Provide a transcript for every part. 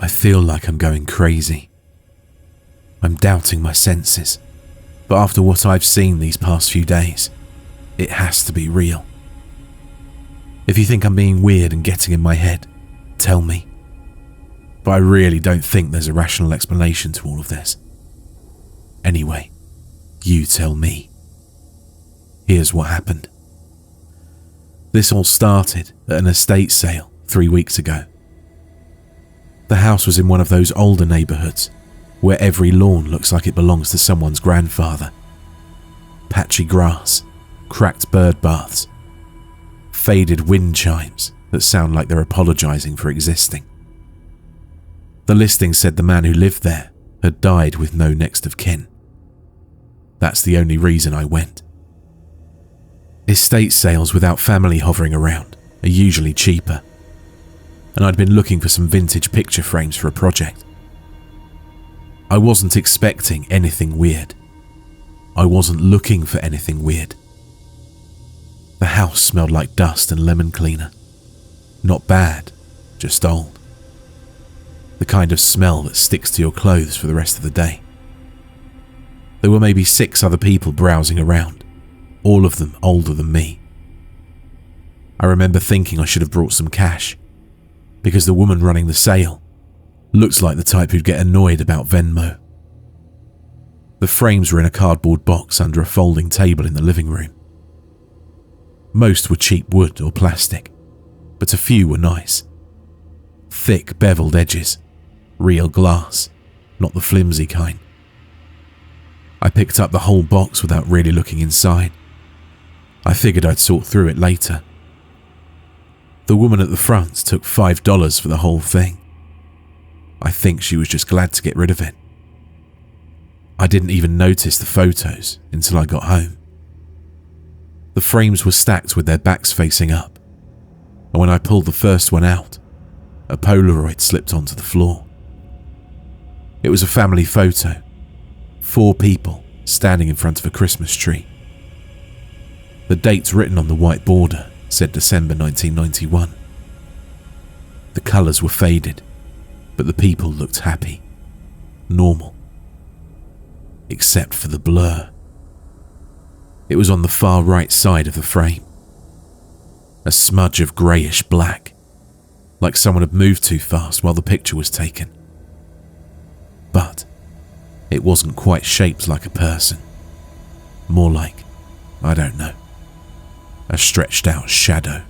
I feel like I'm going crazy. I'm doubting my senses, but after what I've seen these past few days, it has to be real. If you think I'm being weird and getting in my head, tell me. But I really don't think there's a rational explanation to all of this. Anyway, you tell me. Here's what happened. This all started at an estate sale 3 weeks ago. The house was in one of those older neighbourhoods where every lawn looks like it belongs to someone's grandfather. Patchy grass, cracked bird baths, faded wind chimes that sound like they're apologising for existing. The listing said the man who lived there had died with no next of kin. That's the only reason I went. Estate sales without family hovering around are usually cheaper, and I'd been looking for some vintage picture frames for a project. I wasn't expecting anything weird. I wasn't looking for anything weird. The house smelled like dust and lemon cleaner. Not bad, just old. The kind of smell that sticks to your clothes for the rest of the day. There were maybe 6 other people browsing around, all of them older than me. I remember thinking I should have brought some cash, because the woman running the sale looked like the type who'd get annoyed about Venmo. The frames were in a cardboard box under a folding table in the living room. Most were cheap wood or plastic, but a few were nice. Thick beveled edges, real glass, not the flimsy kind. I picked up the whole box without really looking inside. I figured I'd sort through it later. The woman at the front took $5 for the whole thing. I think she was just glad to get rid of it. I didn't even notice the photos until I got home. The frames were stacked with their backs facing up, and when I pulled the first one out, a Polaroid slipped onto the floor. It was a family photo, 4 people standing in front of a Christmas tree. The date written on the white border said December 1991. The colours were faded, but the people looked happy, normal. Except for the blur. It was on the far right side of the frame. A smudge of greyish black, like someone had moved too fast while the picture was taken. But it wasn't quite shaped like a person. More like, I don't know, a stretched out shadow.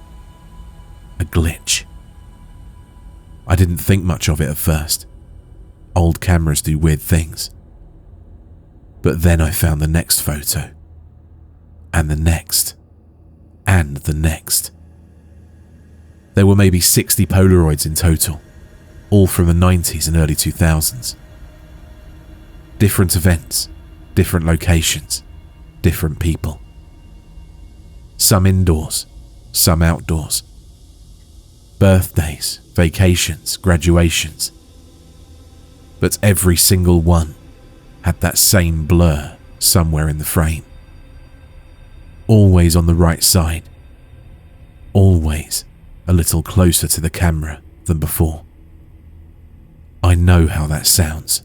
A glitch. I didn't think much of it at first. Old cameras do weird things. But then I found the next photo. And the next. And the next. There were maybe 60 Polaroids in total, all from the 90s and early 2000s. Different events, different locations, different people. Some indoors, some outdoors. Birthdays, vacations, graduations. But every single one had that same blur somewhere in the frame. Always on the right side. Always a little closer to the camera than before. I know how that sounds.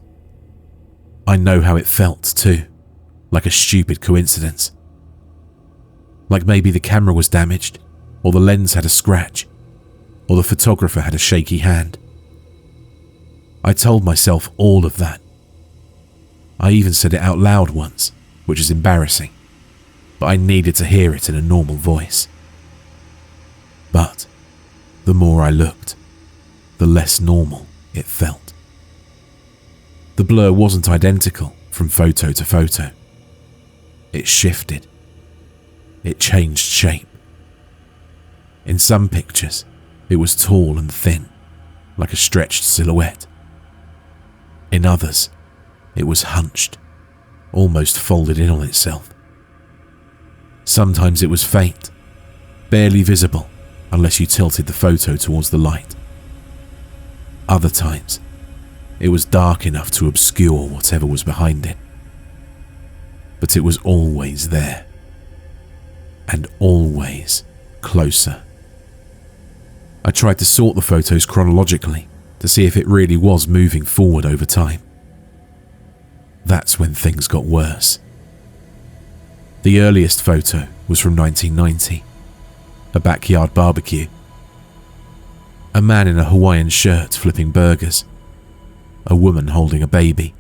I know how it felt too, like a stupid coincidence. Like maybe the camera was damaged, or the lens had a scratch, or the photographer had a shaky hand. I told myself all of that. I even said it out loud once, which is embarrassing, but I needed to hear it in a normal voice. But the more I looked, the less normal it felt. The blur wasn't identical from photo to photo. It shifted. It changed shape. In some pictures, it was tall and thin, like a stretched silhouette. In others, it was hunched, almost folded in on itself. Sometimes it was faint, barely visible unless you tilted the photo towards the light. Other times, it was dark enough to obscure whatever was behind it. But it was always there, and always closer. I tried to sort the photos chronologically, to see if it really was moving forward over time. That's when things got worse. The earliest photo was from 1990, a backyard barbecue. A man in a Hawaiian shirt flipping burgers, a woman holding a baby,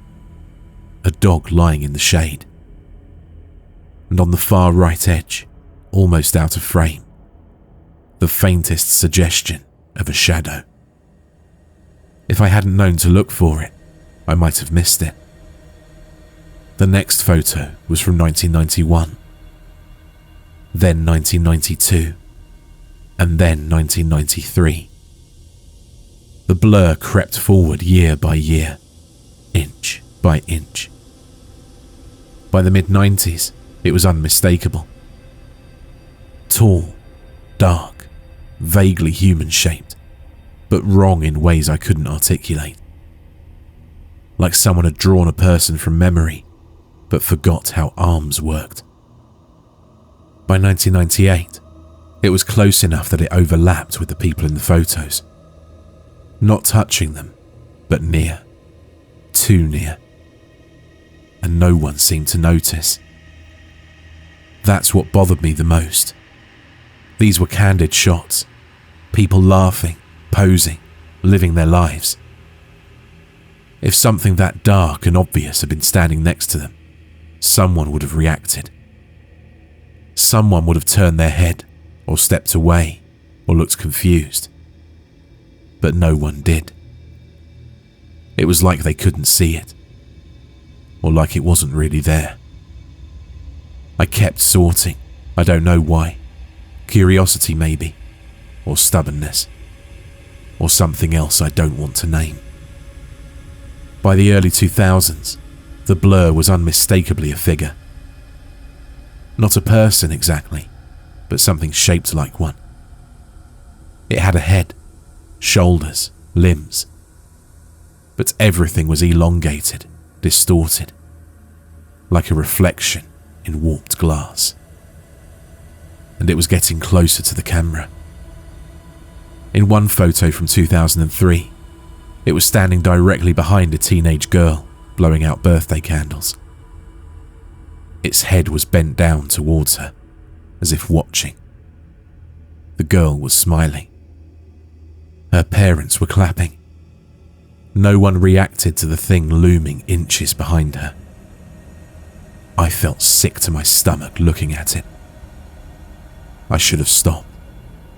a dog lying in the shade. And on the far right edge, almost out of frame, the faintest suggestion of a shadow. If I hadn't known to look for it, I might have missed it. The next photo was from 1991, then 1992, and then 1993. The blur crept forward year by year, inch by inch. By the mid-90s, it was unmistakable. Tall, dark, vaguely human-shaped, but wrong in ways I couldn't articulate. Like someone had drawn a person from memory, but forgot how arms worked. By 1998, it was close enough that it overlapped with the people in the photos. Not touching them, but near. Too near. And no one seemed to notice. That's what bothered me the most. These were candid shots. People laughing, posing, living their lives. If something that dark and obvious had been standing next to them, someone would have reacted. Someone would have turned their head, or stepped away, or looked confused. But no one did. It was like they couldn't see it, or like it wasn't really there. I kept sorting, I don't know why. Curiosity maybe, or stubbornness, or something else I don't want to name. By the early 2000s, the blur was unmistakably a figure. Not a person exactly, but something shaped like one. It had a head, shoulders, limbs, but everything was elongated, distorted, like a reflection in warped glass. And it was getting closer to the camera. In one photo from 2003, it was standing directly behind a teenage girl blowing out birthday candles. Its head was bent down towards her, as if watching. The girl was smiling. Her parents were clapping. No one reacted to the thing looming inches behind her. I felt sick to my stomach looking at it. I should have stopped.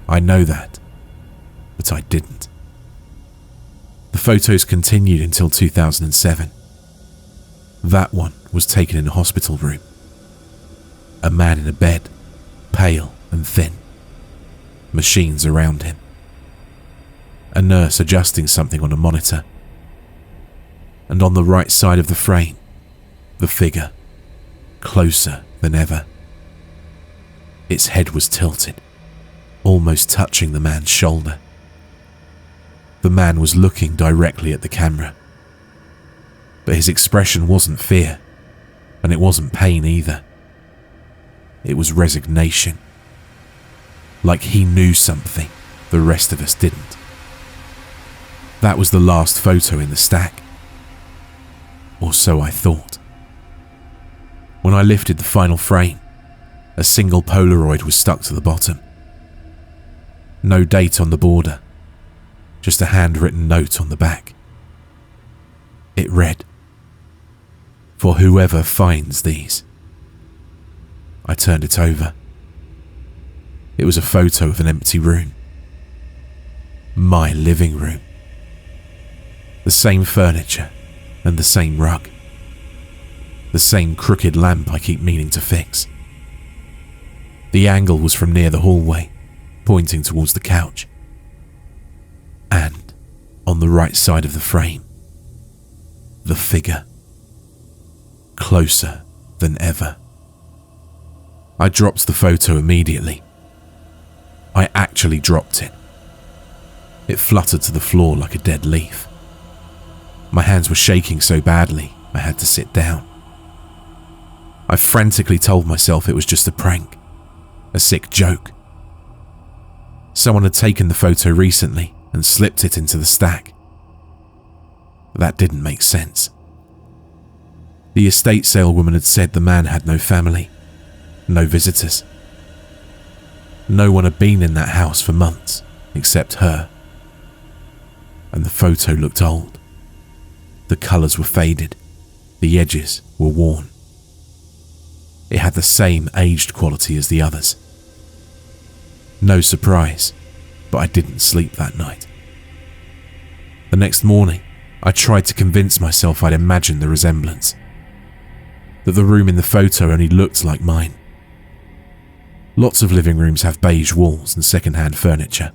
I know that, but I didn't. The photos continued until 2007. That one was taken in a hospital room. A man in a bed, pale and thin. Machines around him. A nurse adjusting something on a monitor. And on the right side of the frame, the figure, closer than ever. Its head was tilted, almost touching the man's shoulder. The man was looking directly at the camera. But his expression wasn't fear, and it wasn't pain either. It was resignation. Like he knew something the rest of us didn't. That was the last photo in the stack. Or so I thought. When I lifted the final frame, a single Polaroid was stuck to the bottom. No date on the border, just a handwritten note on the back. It read, "For whoever finds these." I turned it over. It was a photo of an empty room. My living room. The same furniture and the same rug. The same crooked lamp I keep meaning to fix. The angle was from near the hallway, pointing towards the couch. And, on the right side of the frame, the figure. Closer than ever. I dropped the photo immediately. I actually dropped it. It fluttered to the floor like a dead leaf. My hands were shaking so badly, I had to sit down. I frantically told myself it was just a prank, a sick joke. Someone had taken the photo recently and slipped it into the stack, That didn't make sense. The estate saleswoman had said the man had no family, no visitors. No one had been in that house for months except her. And the photo looked old. The colours were faded, the edges were worn. It had the same aged quality as the others. No surprise, but I didn't sleep that night. The next morning, I tried to convince myself I'd imagined the resemblance, that the room in the photo only looked like mine. Lots of living rooms have beige walls and second-hand furniture.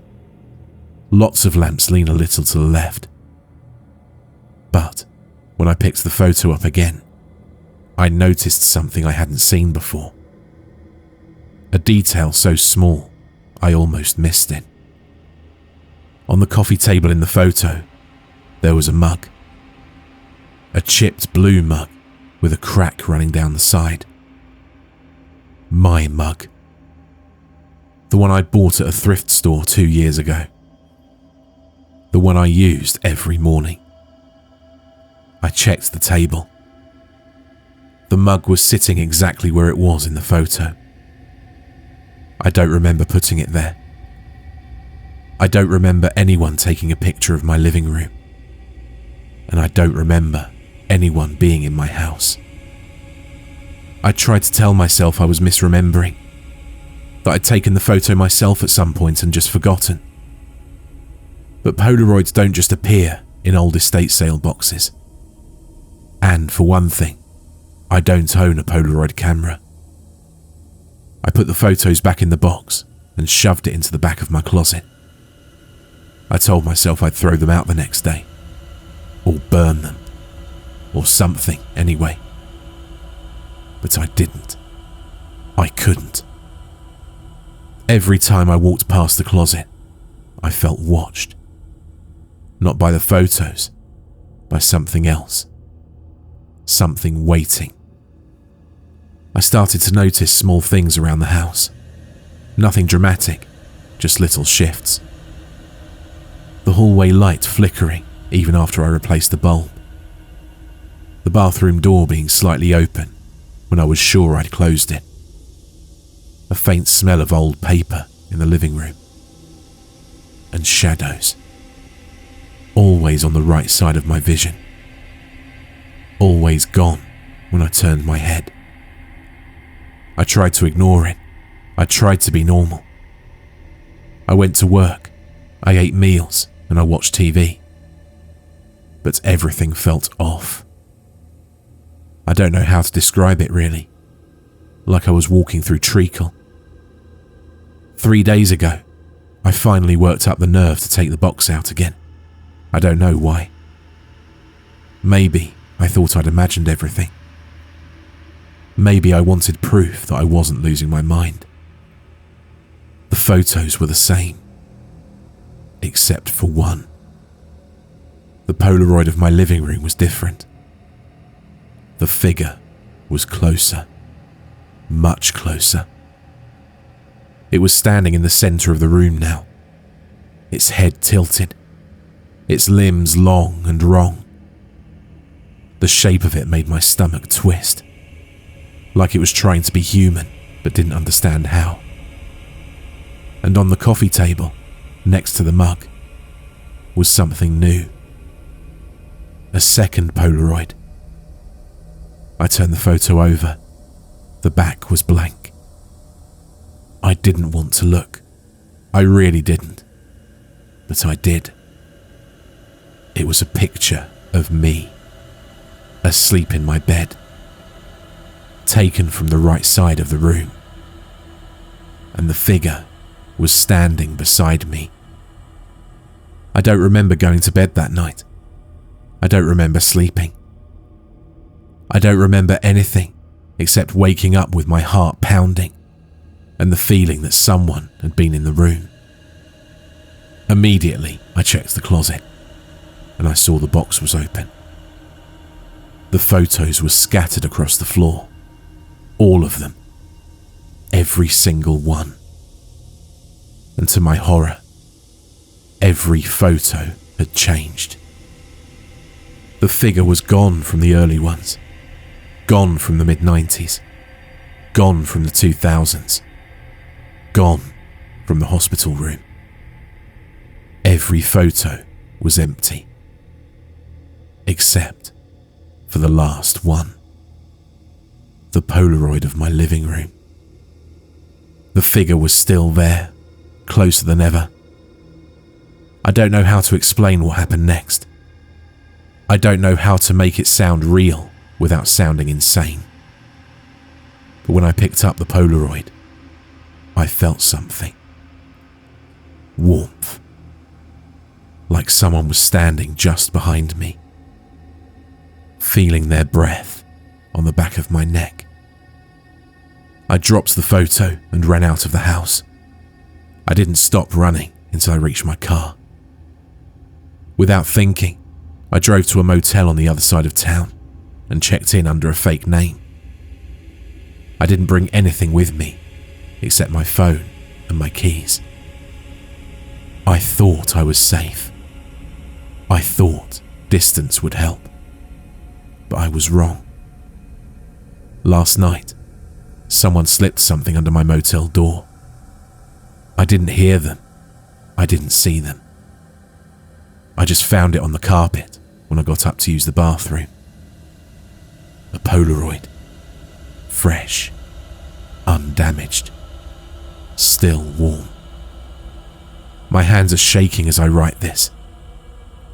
Lots of lamps lean a little to the left. But when I picked the photo up again, I noticed something I hadn't seen before. A detail so small, I almost missed it. On the coffee table in the photo, there was a mug. A chipped blue mug with a crack running down the side. My mug. The one I bought at a thrift store 2 years ago. The one I used every morning. I checked the table. The mug was sitting exactly where it was in the photo. I don't remember putting it there. I don't remember anyone taking a picture of my living room. And I don't remember anyone being in my house. I tried to tell myself I was misremembering, that I'd taken the photo myself at some point and just forgotten. But Polaroids don't just appear in old estate sale boxes. And for one thing, I don't own a Polaroid camera. I put the photos back in the box and shoved it into the back of my closet. I told myself I'd throw them out the next day, or burn them, or something anyway. But I didn't. I couldn't. Every time I walked past the closet, I felt watched. Not by the photos, by something else. Something waiting. I started to notice small things around the house. Nothing dramatic, just little shifts. The hallway light flickering even after I replaced the bulb. The bathroom door being slightly open when I was sure I'd closed it. A faint smell of old paper in the living room. And shadows. Always on the right side of my vision. Always gone when I turned my head. I tried to ignore it. I tried to be normal. I went to work. I ate meals and I watched TV. But everything felt off. I don't know how to describe it really. Like I was walking through treacle. 3 days ago, I finally worked up the nerve to take the box out again. I don't know why. Maybe I thought I'd imagined everything. Maybe I wanted proof that I wasn't losing my mind. The photos were the same. Except for one. The Polaroid of my living room was different. The figure was closer. Much closer. It was standing in the center of the room now. Its head tilted. Its limbs long and wrong. The shape of it made my stomach twist. Like it was trying to be human, but didn't understand how. And on the coffee table, next to the mug, was something new. A second Polaroid. I turned the photo over. The back was blank. I didn't want to look. I really didn't. But I did. It was a picture of me, asleep in my bed, taken from the right side of the room. And the figure was standing beside me. I don't remember going to bed that night. I don't remember sleeping. I don't remember anything except waking up with my heart pounding and the feeling that someone had been in the room. Immediately, I checked the closet and I saw the box was open. The photos were scattered across the floor. All of them. Every single one. And to my horror, every photo had changed. The figure was gone from the early ones, gone from the mid-90s, gone from the 2000s, gone from the hospital room. Every photo was empty, except for the last one. The Polaroid of my living room. The figure was still there, closer than ever. I don't know how to explain what happened next. I don't know how to make it sound real without sounding insane. But when I picked up the Polaroid, I felt something. Warmth. Like someone was standing just behind me, feeling their breath on the back of my neck. I dropped the photo and ran out of the house. I didn't stop running until I reached my car. Without thinking, I drove to a motel on the other side of town and checked in under a fake name. I didn't bring anything with me except my phone and my keys. I thought I was safe. I thought distance would help. But I was wrong. Last night, someone slipped something under my motel door. I didn't hear them. I didn't see them. I just found it on the carpet when I got up to use the bathroom. A Polaroid. Fresh. Undamaged. Still warm. My hands are shaking as I write this.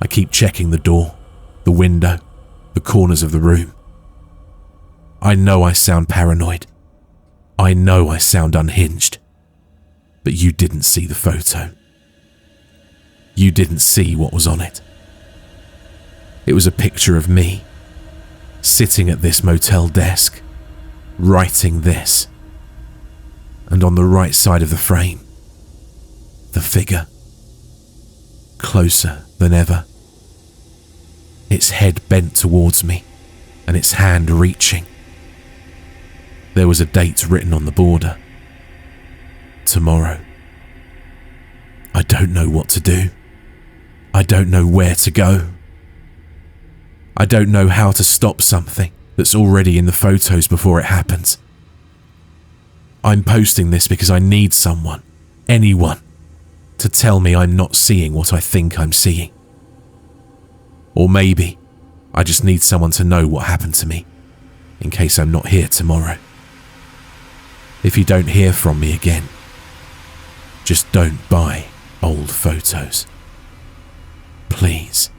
I keep checking the door, the window, the corners of the room. I know I sound paranoid. I know I sound unhinged. But you didn't see the photo. You didn't see what was on it. It was a picture of me, sitting at this motel desk, writing this. And on the right side of the frame, the figure, closer than ever. Its head bent towards me, and its hand reaching. There was a date written on the border. Tomorrow. I don't know what to do. I don't know where to go. I don't know how to stop something that's already in the photos before it happens. I'm posting this because I need someone, anyone, to tell me I'm not seeing what I think I'm seeing. Or maybe I just need someone to know what happened to me, in case I'm not here tomorrow. If you don't hear from me again, just don't buy old photos. Please.